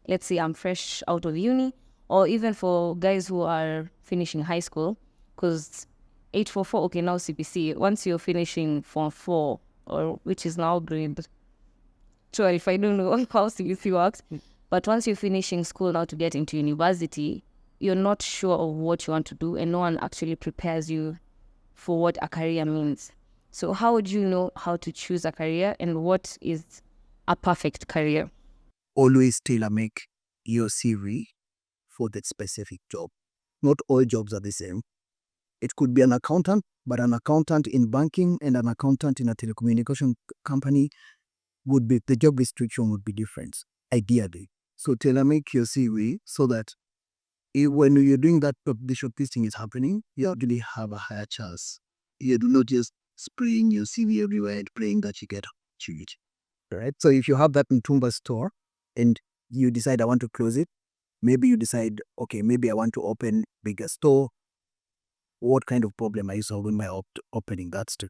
let's say I'm fresh out of uni, or even for guys who are finishing high school, because 844, okay, now CPC, once you're finishing Form 4, or which is now grade 12, I don't know how CPC works, but once you're finishing school now to get into university, you're not sure of what you want to do, and no one actually prepares you for what a career means. So how would you know how to choose a career, and what is a perfect career? Always tailor make your CV for that specific job. Not all jobs are the same. It could be an accountant, but an accountant in banking and an accountant in a telecommunication company would be, the job restriction would be different, ideally. So tailor make your CV so that when you're doing that, the shortlisting is happening, you actually have a higher chance. You do not just spraying your CV everywhere and praying that you get opportunity. Right? So if you have that Ntumba store and you decide I want to close it, maybe you decide, okay, maybe I want to open bigger store. What kind of problem are you solving by opening that store?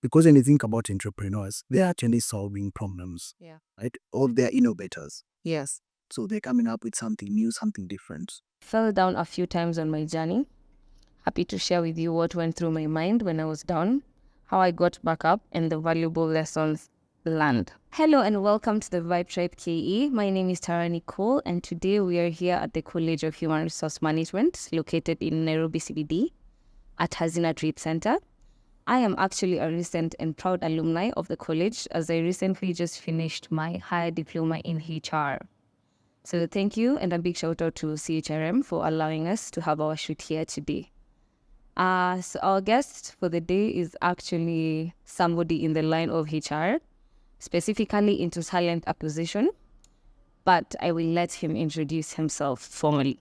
Because when you think about entrepreneurs, they're actually solving problems, right? Or they're innovators. Yes. So they're coming up with something new, something different. Fell down a few times on my journey. Happy to share with you what went through my mind when I was down, how I got back up, and the valuable lessons learned. Hello and welcome to the Vibe Tribe KE. My name is Tara Nicole, and today we are here at the College of Human Resource Management, located in Nairobi CBD at Hazina Trade Center. I am actually a recent and proud alumni of the college, as I recently just finished my higher diploma in HR. So thank you, and a big shout out to CHRM for allowing us to have our shoot here today. So our guest for the day is actually somebody in the line of HR, specifically into talent acquisition, but I will let him introduce himself formally.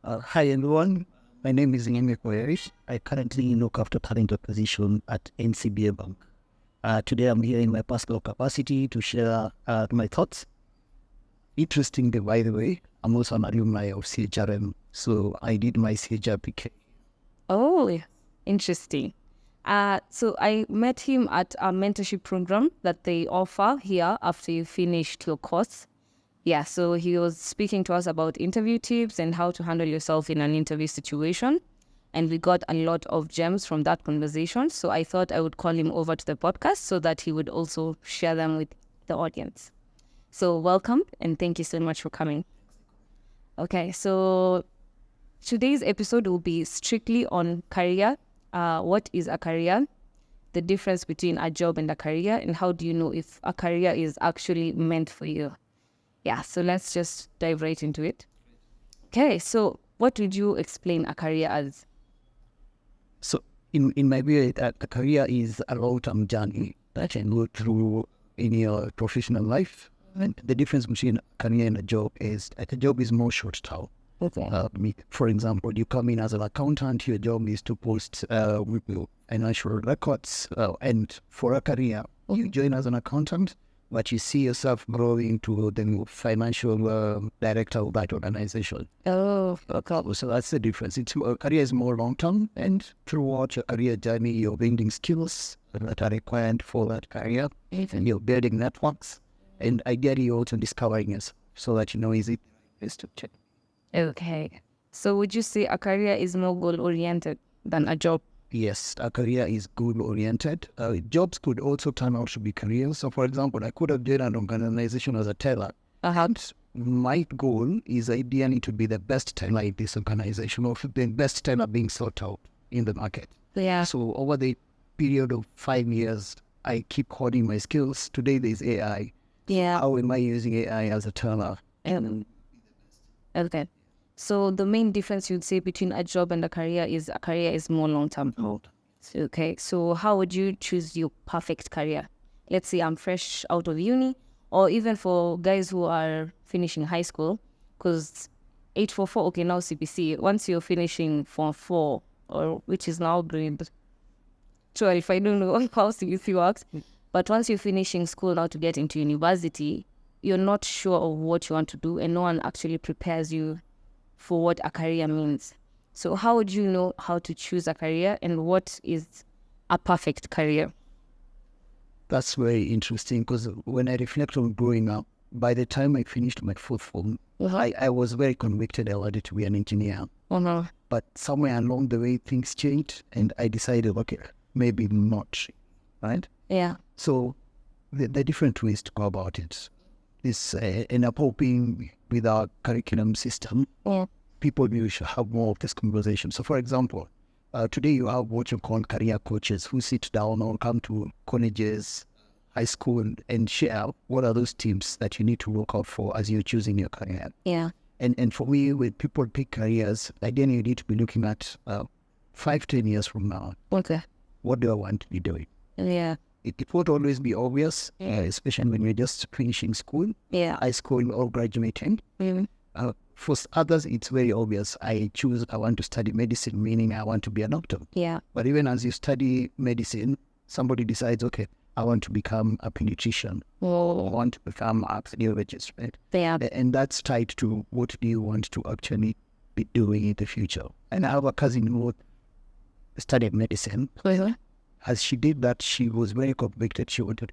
Hi everyone, my name is Lameck Wayayi. I currently look after talent acquisition at NCBA Bank. Today I'm here in my personal capacity to share my thoughts. Interestingly, by the way, I'm also an alumni of CHRM, so I did my CHRPK. Oh, interesting. So I met him at a mentorship program that they offer here after you finished your course. Yeah, so he was speaking to us about interview tips and how to handle yourself in an interview situation. And we got a lot of gems from that conversation. So I thought I would call him over to the podcast so that he would also share them with the audience. So welcome, and thank you so much for coming. Okay, so today's episode will be strictly on career. What is a career? The difference between a job and a career, and how do you know if a career is actually meant for you? Yeah, so let's just dive right into it. Okay, so what would you explain a career as? So in my view, a career is a long-term journey that you go through in your professional life. And the difference between a career and a job is that a job is more short-term. Okay. For example, you come in as an accountant, your job is to post financial records. And for a career, you join as an accountant, but you see yourself growing to the financial director of that organization. Oh, okay. So that's the difference. A career is more long-term, and throughout your career journey, you're building skills that are required for that career, and you're building networks, and ideally you're also discovering yourself so that you know is to check. Okay. So would you say a career is more goal-oriented than a job? Yes, a career is goal-oriented. Jobs could also turn out to be careers. So, for example, I could have joined an organization as a teller. And my goal is ideally to be the best teller in this organization, or the best teller being sought out in the market. Yeah. So over the period of 5 years, I keep honing my skills. Today there's AI. Yeah. How am I using AI as a teller? Okay. So the main difference you'd say between a job and a career is more long-term. Okay. So how would you choose your perfect career? Let's say I'm fresh out of uni, or even for guys who are finishing high school, because 844, okay, now CPC, once you're finishing Form 4, or which is now grade 12, I don't know how CPC works, but once you're finishing school now to get into university, you're not sure of what you want to do, and no one actually prepares you for what a career means. So how would you know how to choose a career, and what is a perfect career? That's very interesting, because when I reflect on growing up, by the time I finished my fourth form, I was very convicted I wanted to be an engineer. But somewhere along the way, things changed, and I decided, okay, maybe not, right? Yeah. So the different ways to go about it is, and I'm hoping with our curriculum system, people should have more of this conversation. So, for example, today you have what you call career coaches who sit down or come to colleges, high school, and share what are those tips that you need to look out for as you're choosing your career. Yeah. And for me, when people pick careers, again, you need to be looking at 5-10 years from now. Okay. What do I want to be doing? Yeah. It won't always be obvious, especially when you're just finishing school, Yeah. high school, or graduating. For others, it's very obvious. I want to study medicine, meaning I want to be a doctor. Yeah. But even as you study medicine, somebody decides, okay, I want to become a pediatrician. I want to become a pediatrician, right? Yeah. And that's tied to what do you want to actually be doing in the future. And I have a cousin who studied medicine. As she did that, she was very convicted. She wanted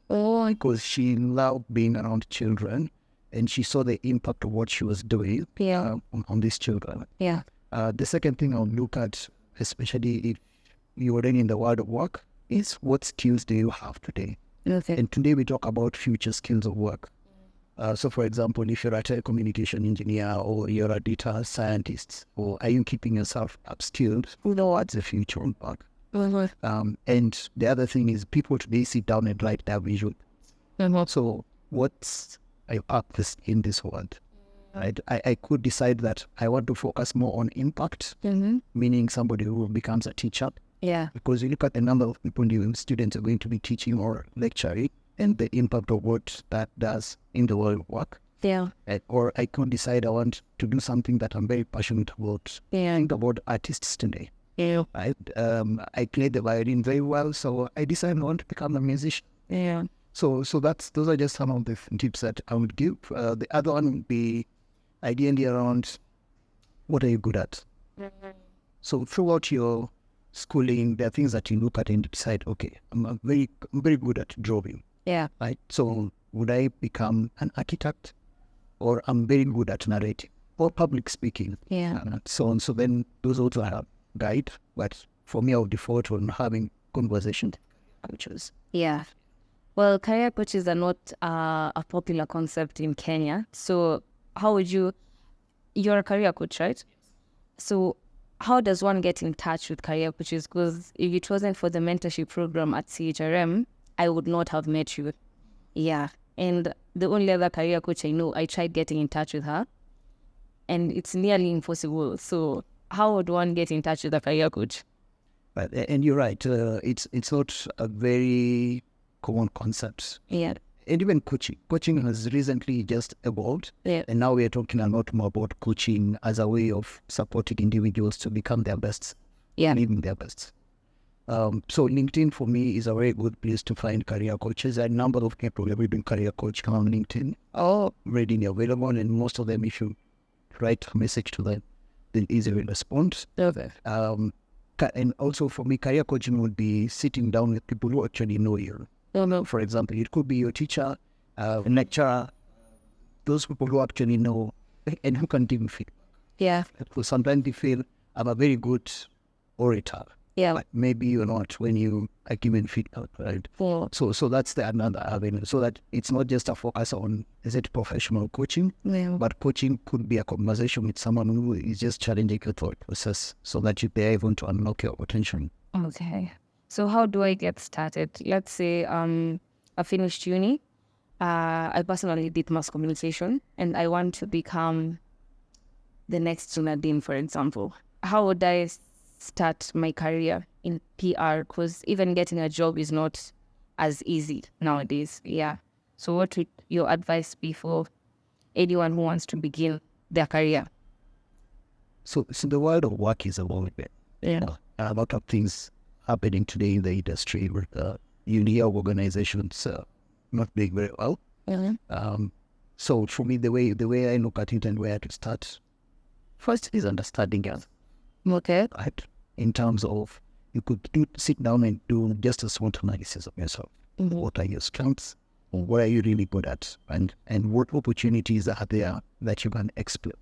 because she loved being around children, and she saw the impact of what she was doing on these children. Yeah. The second thing I'll look at, especially if you're already in the world of work, is what skills do you have today? Okay. And today we talk about future skills of work. So, for example, if you're a telecommunication engineer or you're a data scientist, or are you keeping yourself upskilled? What's the future of work? And the other thing is people today sit down and write their vision. So what's I purpose in this world? Right? I could decide that I want to focus more on impact, meaning somebody who becomes a teacher. Yeah. Because you look at the number of people students are going to be teaching or lecturing and the impact of what that does in the world of work. Yeah. Or I could decide I want to do something that I'm very passionate about. Think about artists today. Yeah. Right? I play the violin very well, so I decided I want to become a musician. Yeah. So those are just some of the tips that I would give. The other one would be ideally around what are you good at. So throughout your schooling, there are things that you look at and decide, okay, I'm very good at drawing. Yeah. Right. So would I become an architect, or I'm very good at narrating or public speaking? Yeah. And so on. So then those also are guide, but for me, I would default on having conversation coaches. Yeah. Well, career coaches are not a popular concept in Kenya. So how would you're a career coach, right? So how does one get in touch with career coaches? Because if it wasn't for the mentorship program at CHRM, I would not have met you. Yeah. And the only other career coach I know, I tried getting in touch with her, and it's nearly impossible. So how would one get in touch with a career coach? Right. And you're right. It's not a very common concept. Yeah. And even coaching. Coaching has recently just evolved. Yeah. And now we are talking a lot more about coaching as a way of supporting individuals to become their best. Yeah. Living their best. So LinkedIn for me is a very good place to find career coaches. A number of people have been career coach on LinkedIn. Readily available, and most of them, if you write a message to them, they'll easily respond. Okay. And also for me, career coaching would be sitting down with people who actually know you. For example, it could be your teacher, a lecturer, those people who actually know and who can give feedback. Yeah. Because sometimes they feel I'm a very good orator. Yeah. But maybe you're not when you are given feedback, right? Yeah. So that's the another avenue. So that it's not just a focus on, is it professional coaching? Yeah. But coaching could be a conversation with someone who is just challenging your thought process so that you're able to unlock your potential. Okay. So how do I get started? Let's say I finished uni. I personally did mass communication, and I want to become the next Junadine, for example. How would I start my career in PR? Because even getting a job is not as easy nowadays. Yeah. So what would your advice be for anyone who wants to begin their career? So the world of work is evolving. Yeah. A lot of things happening today in the industry where you hear organizations not doing very well. Mm-hmm. So for me, the way I look at it and where to start, first is understanding it. Okay. Right? In terms of, you could sit down and do just a SWOT analysis of yourself. Mm-hmm. What are your strengths? What are you really good at? And what opportunities are there that you can explore?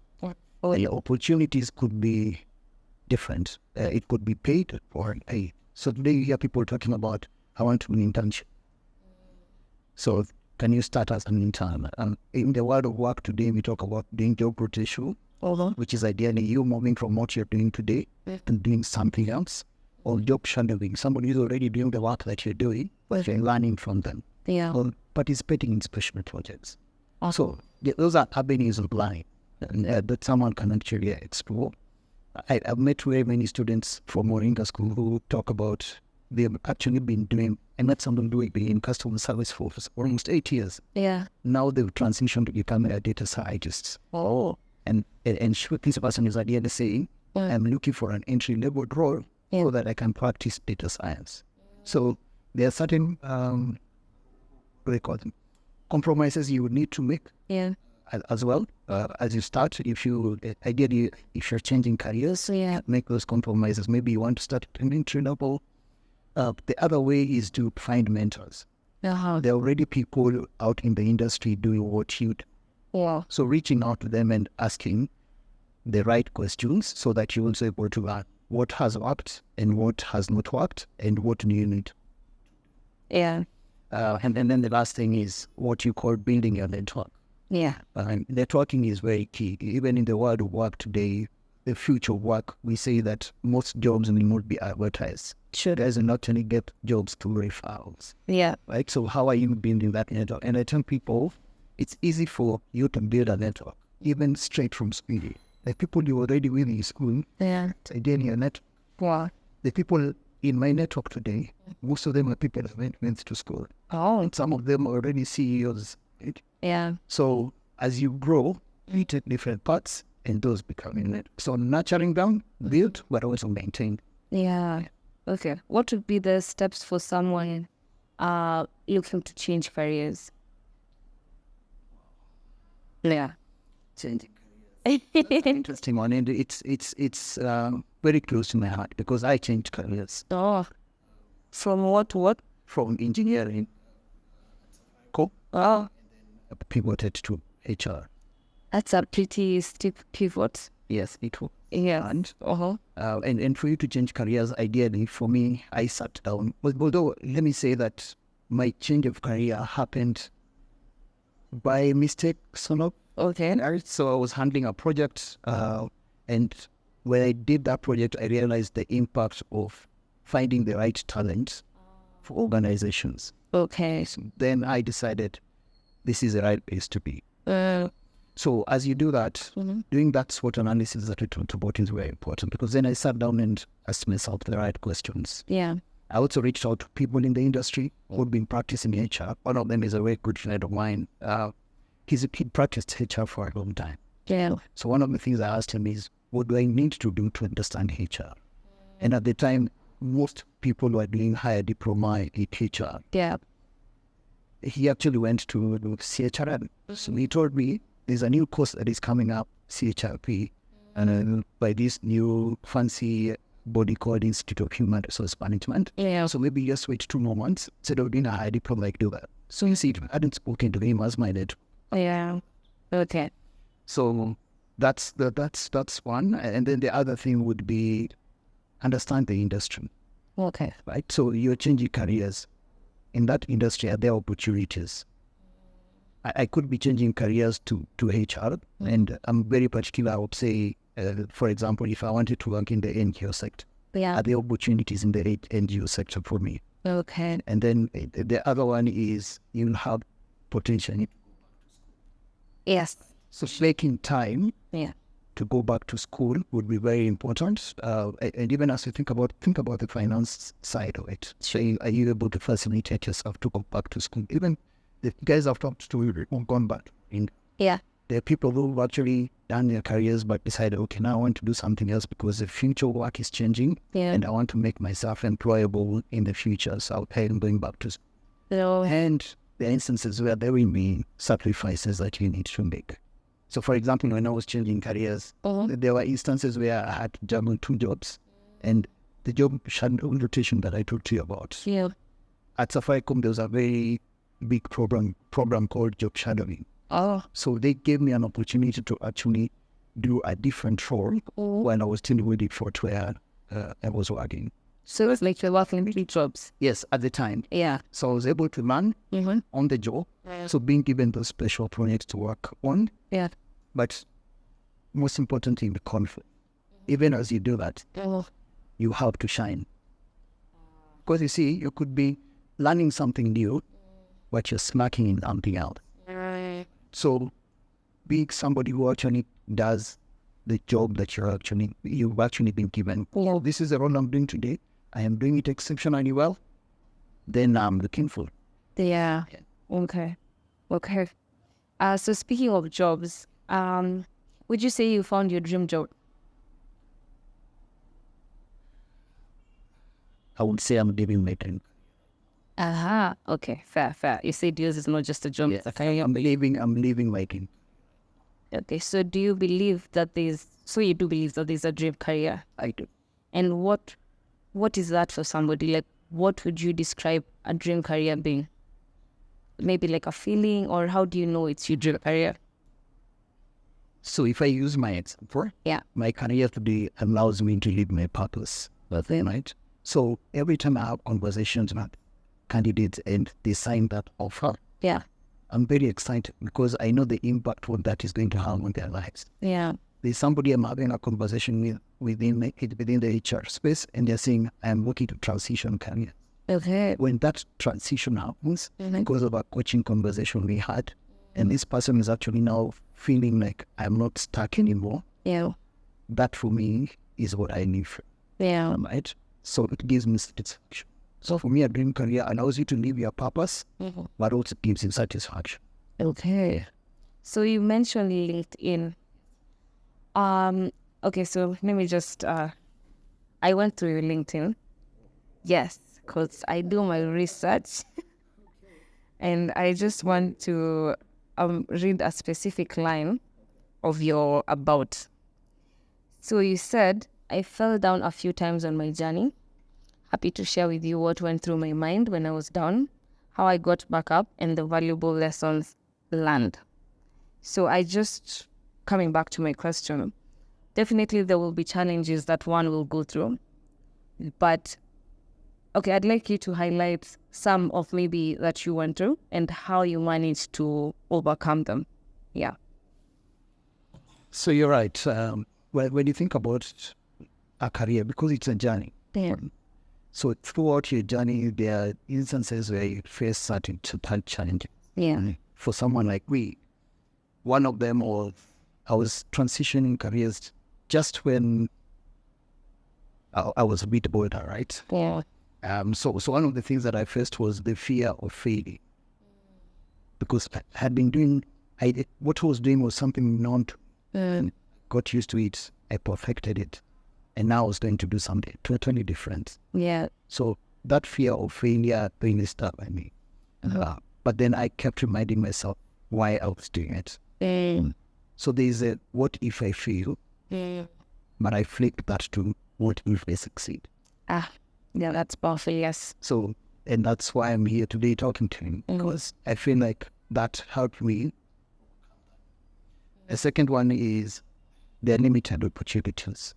Oh, The opportunities could be different. It could be paid or paid. So today you hear people talking about, I want to do an internship. So can you start as an intern? In the world of work today, we talk about doing job rotation, which is ideally you moving from what you're doing today and doing something else, or job shadowing. Somebody who's already doing the work that you're doing, but you're learning from them, or participating in special projects. So those are avenues of learning that someone can actually explore. I've met very many students from Moringa School who talk about they've actually been doing, I met someone doing in customer service for almost 8 years. Yeah. Now they've transitioned to become a data scientists. And this person is ideally saying, I'm looking for an entry-level role so that I can practice data science. So there are certain, what do they call them, compromises you would need to make as well as you start. If you're changing careers, make those compromises. Maybe you want to start at an entry level. The other way is to find mentors. There are already people out in the industry doing what you do. So reaching out to them and asking the right questions so that you're also able to learn what has worked and what has not worked and what do you need. And then the last thing is what you call building your network. Networking is very key. Even in the world of work today, the future of work, we say that most jobs will not be advertised. Guys will not only get jobs through referrals. Right? So how are you building that network? And I tell people, it's easy for you to build a network, even straight from school. The people you already with in school, it's ideally a network. The people in my network today, most of them are people that went to school. And some of them are already CEOs. Right? So as you grow, you take different parts and those become in it. So nurturing them, build, but also maintain. Okay. What would be the steps for someone looking to change careers? Changing careers. That's an interesting one, and it's very close to my heart because I changed careers. From what to what? From engineering, pivoted to HR. That's a pretty steep pivot. Yes, it was. And for you to change careers, ideally, for me, I sat down. Although, let me say that my change of career happened by mistake, sort of. So I was handling a project, and when I did that project, I realized the impact of finding the right talent for organizations. So then I decided this is the right place to be. So as you do that, doing that SWOT analysis that we talked about is very important because then I sat down and asked myself the right questions. I also reached out to people in the industry who had been practicing HR. One of them is a very good friend of mine. He practiced HR for a long time. So one of the things I asked him is, what do I need to do to understand HR? And at the time, most people were doing higher diploma in HR. He actually went to CHRM. So he told me, there's a new course that is coming up, CHRP, and by this new fancy body called Institute of Human Resource Management. So maybe just wait 2 more months instead of doing a high diploma like do that. So you see, I hadn't spoken to him as my dad. So that's one. And then the other thing would be understand the industry. Right? So you're changing careers. In that industry, are there opportunities? I could be changing careers to HR, and I'm very particular. I would say, for example, if I wanted to work in the NGO sector, are there opportunities in the NGO sector for me? And then the other one is you have potential. So making time to go back to school would be very important. And even as you think about the finance side of it. So are you able to facilitate yourself to go back to school? Even the guys I've talked to who've gone back. There are people who've actually done their careers but decided, okay, now I want to do something else because the future work is changing and I want to make myself employable in the future. So I'll pay them going back to school. And there are instances where there will be sacrifices that you need to make. So for example, when I was changing careers, there were instances where I had to juggle 2 jobs. And the job rotation that I talked to you about. At Safaricom, there was a very big program called job shadowing. Oh. So they gave me an opportunity to actually do a different role while I was still waiting for it where I was working. So it's like you're working in 3 jobs. Yes, at the time. Yeah. So I was able to learn on the job. So being given those special projects to work on. Yeah. But most importantly, the conflict. Even as you do that, you have to shine. Because you see, you could be learning something new, but you're smacking in something else. So being somebody who actually does the job that you've actually been given. Yeah. This is the role I'm doing today. I am doing it exceptionally well. Then I'm looking for. Yeah. Okay. So speaking of jobs, would you say you found your dream job? I would say I'm living my dream. Aha. Okay. Fair. You said yours is not just a job. It's a career. I'm living my dream. Okay. So you do believe that there's a dream career? I do. And what is that for somebody? Like, what would you describe a dream career being? Maybe like a feeling, or how do you know it's your dream career? So if I use my example, my career today allows me to live my purpose. Right? So every time I have conversations with candidates and they sign that offer, I'm very excited because I know the impact what that is going to have on their lives. Yeah. There's somebody I'm having a conversation with within the HR space, and they're saying, I'm looking to transition career. Okay. When that transition happens, because of a coaching conversation we had, and this person is actually now feeling like I'm not stuck anymore. Yeah. That for me is what I need. Yeah. Right? So it gives me satisfaction. So for me, a dream career allows you to live your purpose, but also gives you satisfaction. Okay. So you mentioned LinkedIn. Okay, so let me just, I went through your LinkedIn. Yes, because I do my research. And I just want to read a specific line of your about. So you said, I fell down a few times on my journey. Happy to share with you what went through my mind when I was down, how I got back up, and the valuable lessons learned. So coming back to my question, definitely there will be challenges that one will go through. But, okay, I'd like you to highlight some of maybe that you went through and how you managed to overcome them. Yeah. So you're right. When you think about a career, because it's a journey. Yeah. So throughout your journey, there are instances where you face certain challenges. Yeah. For someone like me, one of them was I was transitioning careers just when I was a bit older, right? Yeah. So one of the things that I faced was the fear of failing. Because I had been doing, what I was doing was something known to me. Got used to it, I perfected it. And now I was going to do something totally different. Yeah. So that fear of failure really stuck by me. But then I kept reminding myself why I was doing it. So there's a what if I fail? But I flipped that to what if I succeed? Yeah, that's powerful, yes. So, and that's why I'm here today talking to him, because I feel like that helped me. The second one is there are limited opportunities.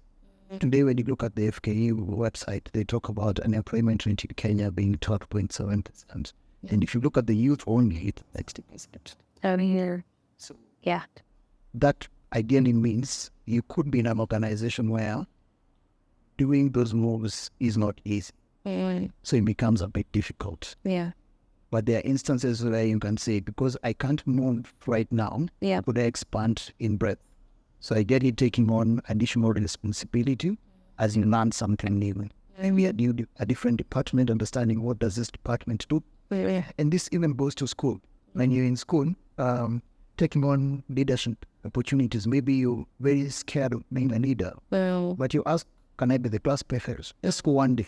Today, when you look at the FKE website, they talk about unemployment rate in Kenya being 12.7%. And if you look at the youth only, it's 60%. So yeah, that ideally means you could be in an organization where doing those moves is not easy. So it becomes a bit difficult. Yeah. But there are instances where you can say, because I can't move right now, could I expand in breadth? So I get it taking on additional responsibility as you learn something new. Maybe a different department, understanding what does this department do. And this even goes to school. When you're in school, taking on leadership opportunities, maybe you're very scared of being a leader. But you ask, can I be the class prefect? Just for one day.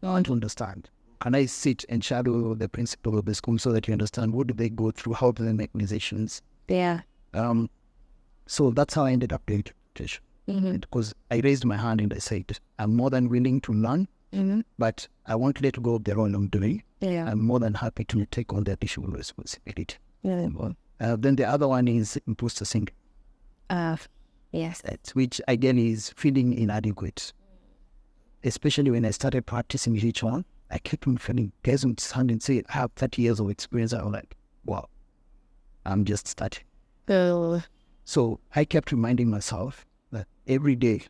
I want to understand. Can I sit and shadow the principal of the school so that you understand what do they go through, how do they make decisions? Yeah. So that's how I ended up doing interpretation. Because I raised my hand and I said, I'm more than willing to learn but I won't let go of the role I'm doing. Yeah. I'm more than happy to take on the additional responsibility. Yeah. Then the other one is imposter syndrome, Yes. which again is feeling inadequate. Especially when I started practicing each one, I kept on feeling, guys would stand and say, I have 30 years of experience. I was like, wow, I'm just starting. So I kept reminding myself that every day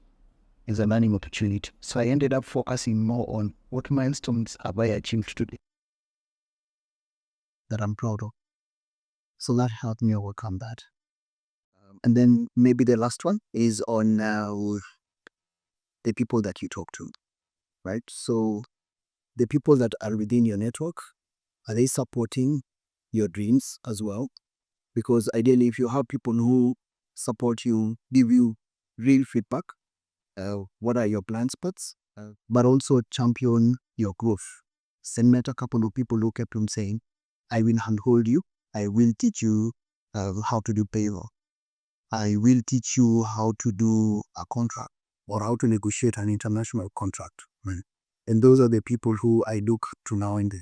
is a learning opportunity. So I ended up focusing more on what milestones have I achieved today. That I'm proud of. So that helped me overcome that. And then maybe the last one is on the people that you talk to, right? So the people that are within your network, are they supporting your dreams as well? Because ideally, if you have people who support you, give you real feedback, what are your blind spots, but also champion your growth. Send met a couple of people who kept on saying, I will handhold you, I will teach you how to do payroll. I will teach you how to do a contract or how to negotiate an international contract. Right? And those are the people who I look to now and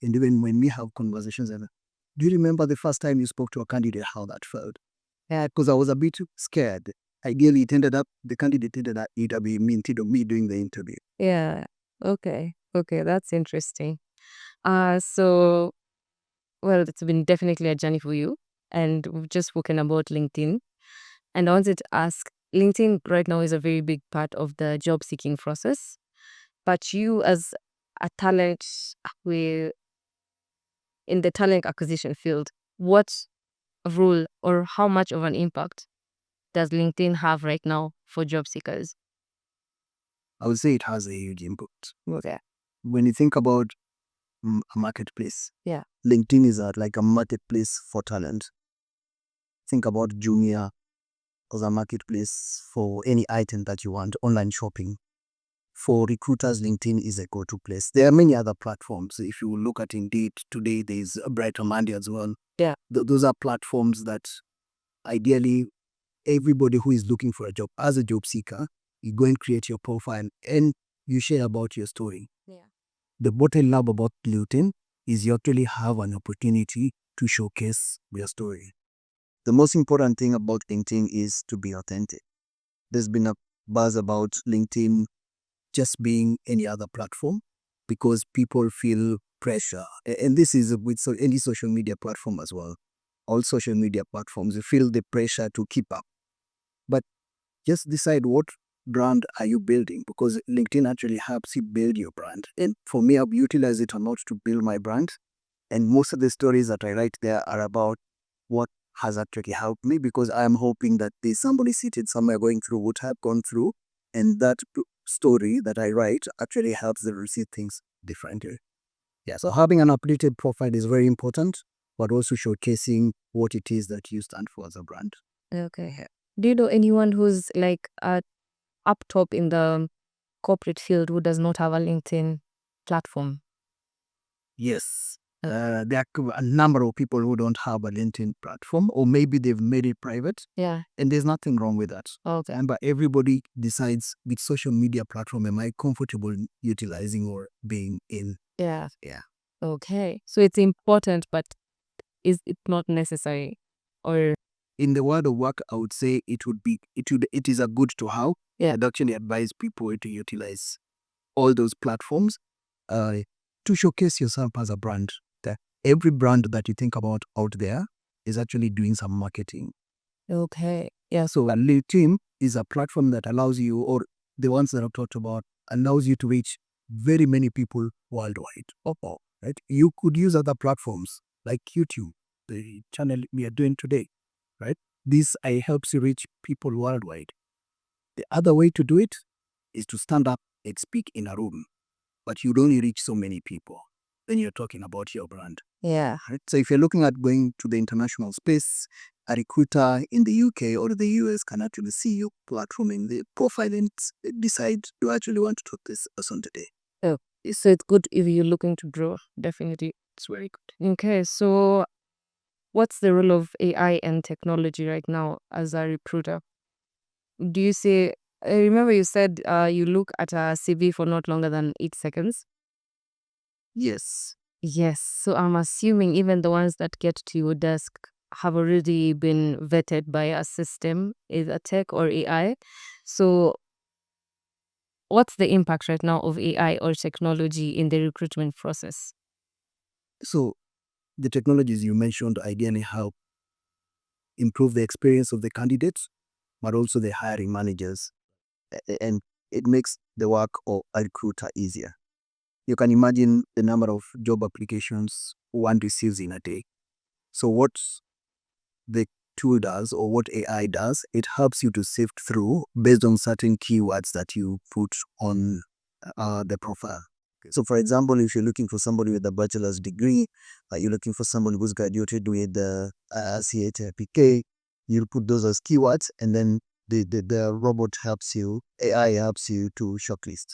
even when we have conversations, do you remember the first time you spoke to a candidate, how that felt? Yeah, because I was a bit scared. Ideally, the candidate ended up being me instead of me doing the interview. Yeah. Okay. Okay. That's interesting. So, well, it's been definitely a journey for you. And we've just spoken about LinkedIn. And I wanted to ask, LinkedIn right now is a very big part of the job seeking process. But you as a talent with in the talent acquisition field, what role or how much of an impact does LinkedIn have right now for job seekers? I would say it has a huge impact. Okay. When you think about a marketplace, Yeah. LinkedIn is like a marketplace for talent. Think about Jumia as a marketplace for any item that you want, online shopping. For recruiters, LinkedIn is a go-to place. There are many other platforms. If you look at Indeed today, there's Brighter Monday as well. Yeah. Those are platforms that ideally everybody who is looking for a job as a job seeker, you go and create your profile and you share about your story. Yeah. The what I love about LinkedIn is you actually have an opportunity to showcase your story. The most important thing about LinkedIn is to be authentic. There's been a buzz about LinkedIn just being any other platform because people feel pressure. And this is with any social media platform as well. All social media platforms, you feel the pressure to keep up. But just decide what brand are you building, because LinkedIn actually helps you build your brand. And for me, I've utilized it a lot to build my brand. And most of the stories that I write there are about what has actually helped me, because I am hoping that there's somebody seated somewhere going through what I've gone through, and that story that I write actually helps them receive things differently. Yeah, so having an updated profile is very important, but also showcasing what it is that you stand for as a brand. Okay. Do you know anyone who's like up top in the corporate field who does not have a LinkedIn platform? Yes. There are a number of people who don't have a LinkedIn platform, or maybe they've made it private, Yeah. and there's nothing wrong with that. Okay. But everybody decides which social media platform am I comfortable utilizing or being in. Yeah. Yeah. Okay. So it's important, but is it not necessary? Or In the world of work, I would say it is a good to have. Yeah. I'd actually advise people to utilize all those platforms to showcase yourself as a brand. Every brand that you think about out there is actually doing some marketing. okay. Yeah. So a LinkedIn is a platform that allows you, or the ones that I've talked about, allows you to reach very many people worldwide. Right? You could use other platforms like YouTube, the channel we are doing today. Right? This helps you reach people worldwide. The other way to do it is to stand up and speak in a room, but you don't reach so many people. Then you're talking about your brand. Yeah. Right? So if you're looking at going to the international space, a recruiter in the UK or the US can actually see your platform in the profile and decide, do I actually want to talk to this person today? Oh, so it's good if you're looking to grow. Definitely. It's very good. Okay. So what's the role of AI and technology right now as a recruiter? Do you say I remember you said you look at a CV for not longer than 8 seconds. Yes. Yes. So I'm assuming even the ones that get to your desk have already been vetted by a system, either tech or AI. So what's the impact right now of AI or technology in the recruitment process? So the technologies you mentioned ideally help improve the experience of the candidates, but also the hiring managers. And it makes the work of a recruiter easier. You can imagine the number of job applications one receives in a day. So what the tool does, or what AI does, it helps you to sift through based on certain keywords that you put on the profile. So for example, if you're looking for somebody with a bachelor's degree, you're looking for someone who's graduated with the CHPK, you'll put those as keywords, and then the robot helps you, AI helps you to shortlist.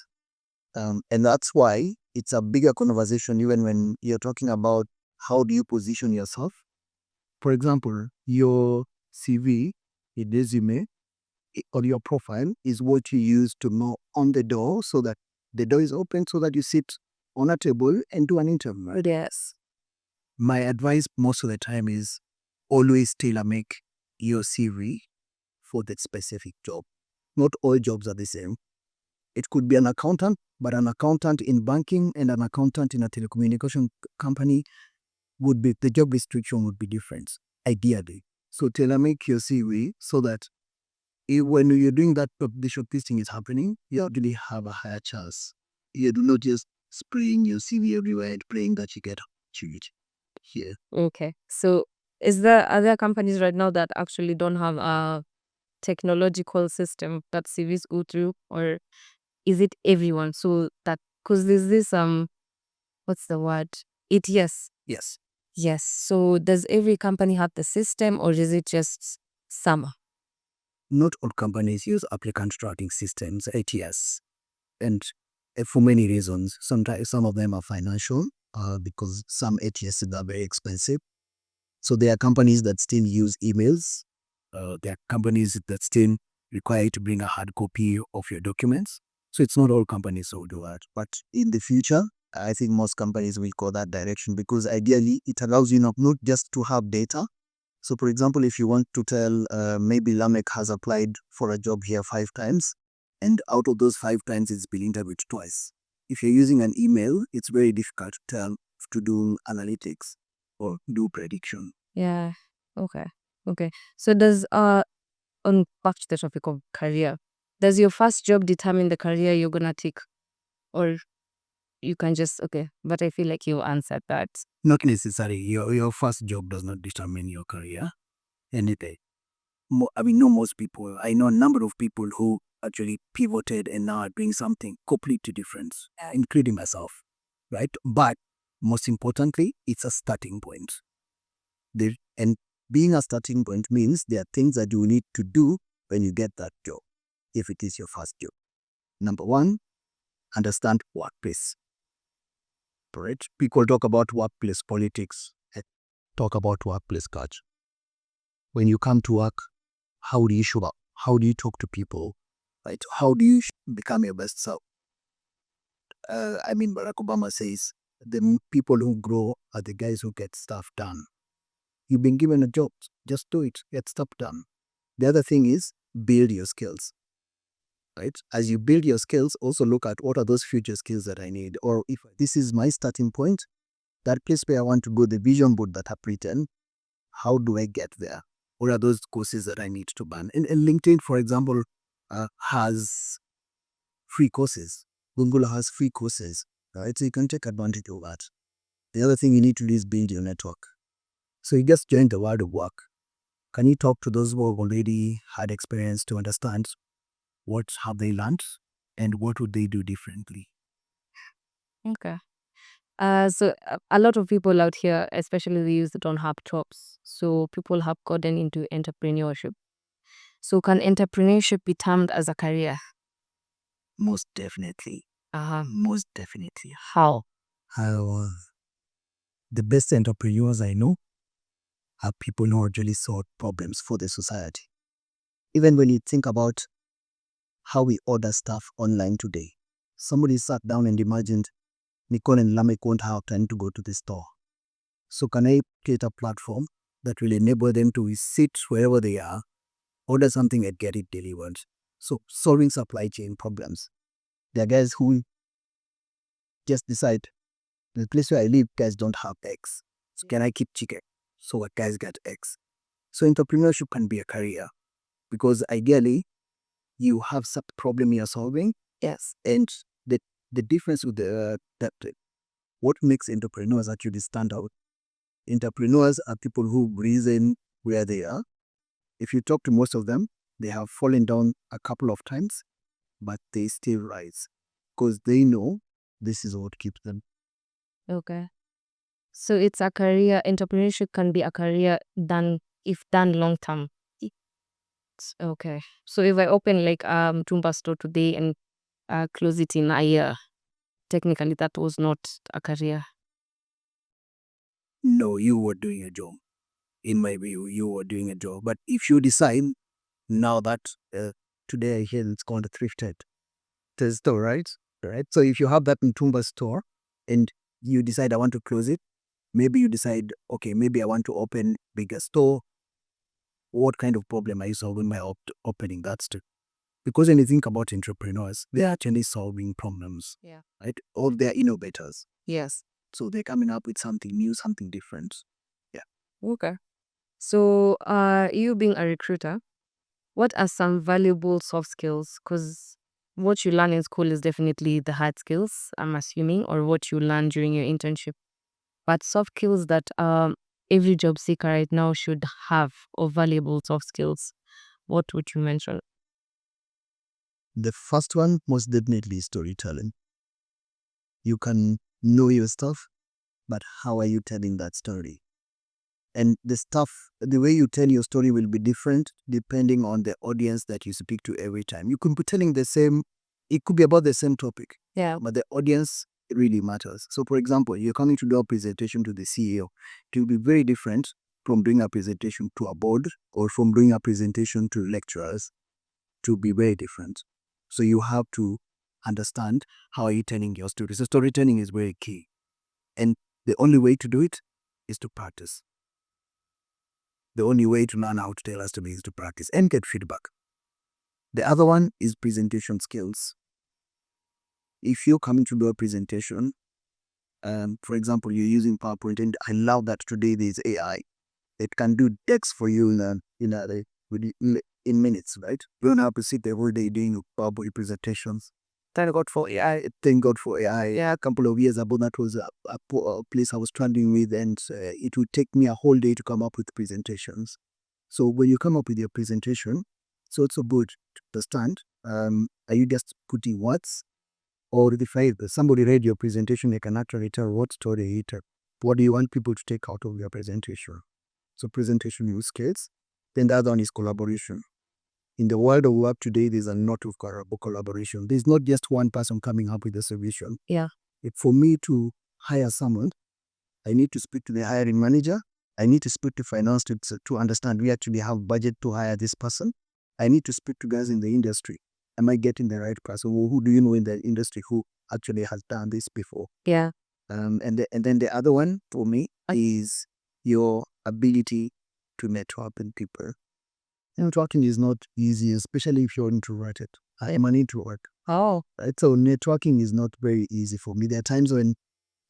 And that's why it's a bigger conversation even when you're talking about how do you position yourself. For example, your CV, your resume, or your profile is what you use to know on the door so that the door is open so that you sit on a table and do an interview. Right? Yes. My advice most of the time is always tailor make your CV for that specific job. Not all jobs are the same. It could be an accountant, but an accountant in banking and an accountant in a telecommunication company would be, the job restriction would be different, ideally. So tailor make your CV so that when you're doing that, the shortlisting is happening, you actually have a higher chance. You do not just spraying your CV everywhere and praying that you get opportunity here. Okay. So are there companies right now that actually don't have a technological system that CVs go through, or is it everyone? So that, because there's this what's the word? ATS. Yes. Yes. So does every company have the system, or is it just some? Not all companies use applicant tracking systems, ATS, and for many reasons. Sometimes some of them are financial because some ATS are very expensive. So there are companies that still use emails. There are companies that still require you to bring a hard copy of your documents. So it's not all companies who do that. But in the future, I think most companies will go that direction because ideally it allows you not just to have data. So for example, if you want to tell maybe Lameck has applied for a job here 5 times, and out of those 5 times it's been interviewed twice. If you're using an email, it's very difficult to do analytics or do prediction. Yeah. Okay. Okay. So does on back to the topic of career, does your first job determine the career you're gonna take, or you can just okay? But I feel like you answered that. Not necessarily. Your first job does not determine your career. Anything. Know most people. I know a number of people who actually pivoted and now are doing something completely different, including myself, right? But most importantly, it's a starting point. And being a starting point means there are things that you need to do when you get that job, if it is your first job. Number one, understand workplace. Right? People talk about workplace politics, talk about workplace culture. When you come to work, how do you show up? How do you talk to people? Right? How do you become your best self? Barack Obama says the people who grow are the guys who get stuff done. You've been given a job, just do it, get stuff done. The other thing is build your skills. Right? As you build your skills, also look at what are those future skills that I need. Or if this is my starting point, that place where I want to go, the vision board that I've written, how do I get there? What are those courses that I need to burn? And LinkedIn, for example, has free courses. Google has free courses, right? So you can take advantage of that. The other thing you need to do is build your network. So you just join the world of work. Can you talk to those who have already had experience to understand what have they learned and what would they do differently? Okay. So a lot of people out here, especially the youth, don't have jobs. So people have gotten into entrepreneurship. So can entrepreneurship be termed as a career? Most definitely. Most definitely. How? The best entrepreneurs I know are people who actually solve problems for the society. Even when you think about how we order stuff online today. Somebody sat down and imagined Nicole and Lameck won't have time to go to the store. So can I create a platform that will enable them to sit wherever they are, order something and get it delivered? So solving supply chain problems. There are guys who just decide, the place where I live, guys don't have eggs. So can I keep chicken? So what guys get eggs? So entrepreneurship can be a career because ideally you have some problem you're solving. Yes. And the difference with that what makes entrepreneurs actually stand out. Entrepreneurs are people who reason where they are. If you talk to most of them, they have fallen down a couple of times, but they still rise because they know this is what keeps them. Okay. So it's a career. Entrepreneurship can be a career if done long term. Okay. So if I open like Tumba store today and close it in a year, technically that was not a career. No, you were doing a job. In my view, you were doing a job. But if you decide now that today I hear it's called a thrifted store, right? Right. So if you have that in Tumba store and you decide I want to close it, maybe you decide, okay, maybe I want to open bigger store. What kind of problem are you solving by opening that store? Because when you think about entrepreneurs, they're actually solving problems. Yeah. Right? Or they're innovators. Yes. So they're coming up with something new, something different. Yeah. Okay. So you being a recruiter, what are some valuable soft skills? Because what you learn in school is definitely the hard skills, I'm assuming, or what you learn during your internship. But soft skills that every job seeker right now should have, or valuable soft skills, what would you mention? The first one, most definitely, is storytelling. You can know your stuff, but how are you telling that story? And the way you tell your story will be different depending on the audience that you speak to every time. You could be telling it could be about the same topic, Yeah. but the audience really matters. So, for example, you're coming to do a presentation to the CEO. It will be very different from doing a presentation to a board or from doing a presentation to lecturers. To be very different. So you have to understand how are you telling your story. So storytelling is very key. And the only way to do it is to practice. The only way to learn how to tell a story is to practice and get feedback. The other one is presentation skills. If you're coming to do a presentation, for example, you're using PowerPoint, and I love that today there's AI. It can do text for you in minutes, right? You don't have to sit the whole day doing PowerPoint presentations. Thank God for AI. Thank God for AI. Yeah, a couple of years ago, that was a place I was struggling with, and it would take me a whole day to come up with presentations. So when you come up with your presentation, it's also good to understand, are you just putting words? Or if somebody read your presentation, they can actually tell what story it took. What do you want people to take out of your presentation? So presentation use skills. Then the other one is collaboration. In the world of work today, there's a lot of collaboration. There's not just one person coming up with a solution. Yeah. For me to hire someone, I need to speak to the hiring manager. I need to speak to finance to understand we actually have budget to hire this person. I need to speak to guys in the industry. Am I getting the right person? Who do you know in the industry who actually has done this before? Yeah. And then the other one for me is your ability to network with people. Networking is not easy, especially if you're introverted. I am an introvert. Oh. Right? So networking is not very easy for me. There are times when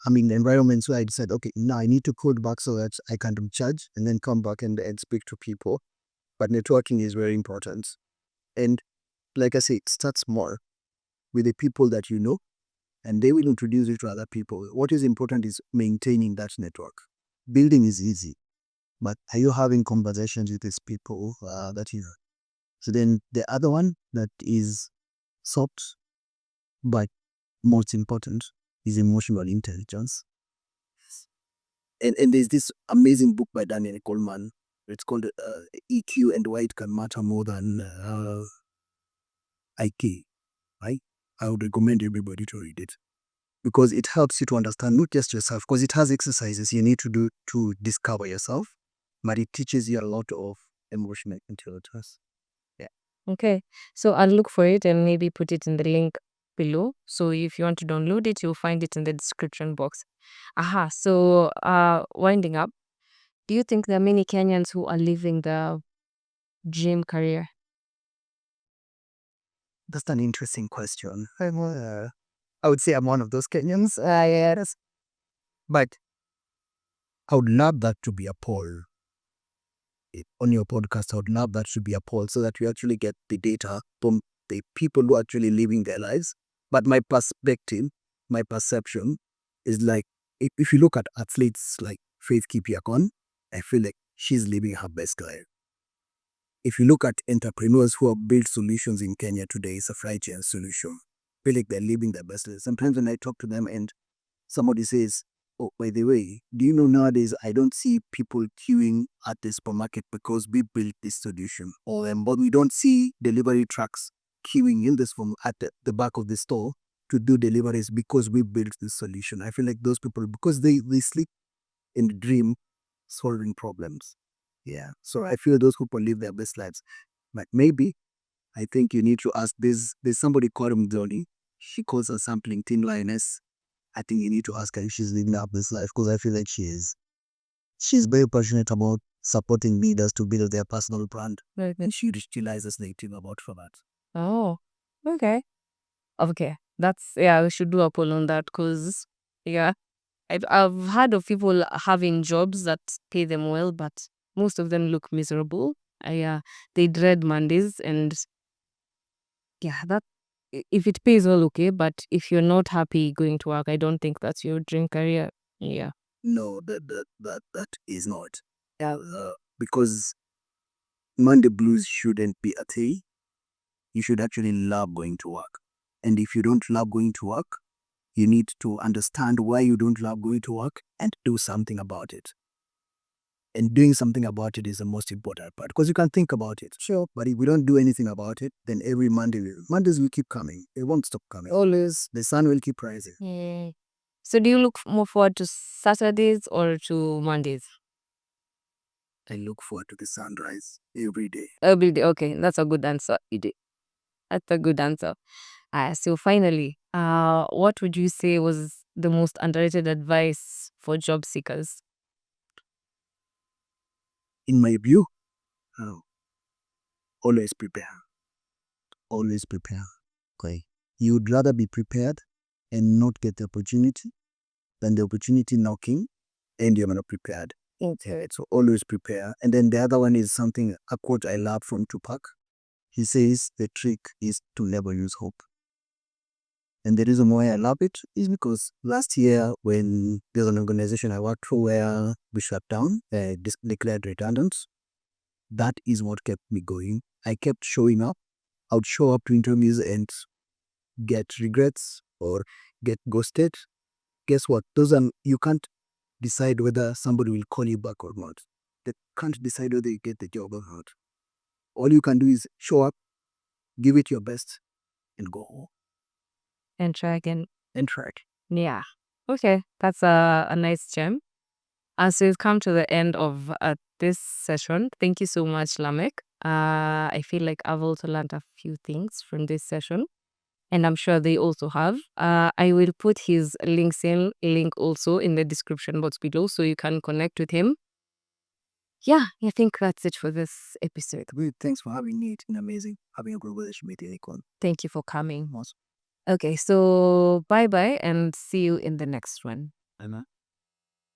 I'm in environments where I decide, okay, now I need to code back so that I can recharge and then come back and speak to people. But networking is very important. And like I say, it starts more with the people that you know, and they will introduce you to other people. What is important is maintaining that network. Building is easy, but are you having conversations with these people that you know? So then the other one that is soft, but most important, is emotional intelligence. And there's this amazing book by Daniel Goleman. It's called EQ and Why It Can Matter More Than IQ, right? I would recommend everybody to read it because it helps you to understand not just yourself, because it has exercises you need to do to discover yourself, but it teaches you a lot of emotional intelligence. Yeah. Okay. So I'll look for it and maybe put it in the link below. So if you want to download it, you'll find it in the description box. Aha. So winding up, do you think there are many Kenyans who are leaving the dream career? That's an interesting question. I would say I'm one of those Kenyans. Yes. But I would love that to be a poll. On your podcast, I would love that to be a poll so that we actually get the data from the people who are actually living their lives. But my perspective, my perception is like, if you look at athletes like Faith Kipyegon, I feel like she's living her best life. If you look at entrepreneurs who have built solutions in Kenya today, supply chain solution, I feel like they're living their best life. Sometimes when I talk to them and somebody says, oh, by the way, do you know nowadays I don't see people queuing at the supermarket because we built this solution. But we don't see delivery trucks queuing in this form at the back of the store to do deliveries because we built this solution. I feel like those people, because they sleep in the dream solving problems. Yeah. So I feel those people live their best lives. But maybe I think you need to ask this. There's somebody called Mdoni. She calls herself LinkedIn Lioness. I think you need to ask her if she's living up this life because I feel like she is. She's very passionate about supporting leaders to build their personal brand. Very good. And she realizes the team about for that. Oh, okay. Okay. That's, yeah, we should do a poll on that because, yeah, I've heard of people having jobs that pay them well, but most of them look miserable. Yeah, they dread Mondays, and yeah, that if it pays well, okay. But if you're not happy going to work, I don't think that's your dream career. Yeah. No, that is not. Yeah. Because Monday blues shouldn't be a thing. You should actually love going to work. And if you don't love going to work, you need to understand why you don't love going to work and do something about it. And doing something about it is the most important part because you can think about it. Sure. But if we don't do anything about it, then every Mondays will keep coming. It won't stop coming. Always. The sun will keep rising. Mm. So do you look more forward to Saturdays or to Mondays? I look forward to the sunrise every day. Every day. Okay, that's a good answer. That's a good answer. So finally, what would you say was the most underrated advice for job seekers? In my view, always prepare. Always prepare. Okay. You would rather be prepared and not get the opportunity than the opportunity knocking and you're not prepared. Okay. So always prepare. And then the other one is something, a quote I love from Tupac. He says the trick is to never lose hope. And the reason why I love it is because last year when there's an organization I worked for where we shut down, declared redundant, that is what kept me going. I kept showing up. I would show up to interviews and get regrets or get ghosted. Guess what? You can't decide whether somebody will call you back or not. They can't decide whether you get the job or not. All you can do is show up, give it your best, and go home. And try again. And track. Yeah. Okay, that's a nice gem. So we've come to the end of this session. Thank you so much, Lameck. I feel like I've also learned a few things from this session, and I'm sure they also have. I will put his LinkedIn link also in the description box below so you can connect with him. Yeah, I think that's it for this episode. Thanks for having me. It's been amazing having a good relationship with you, Nicole. Thank you for coming. Okay, so bye-bye and see you in the next one. Bye,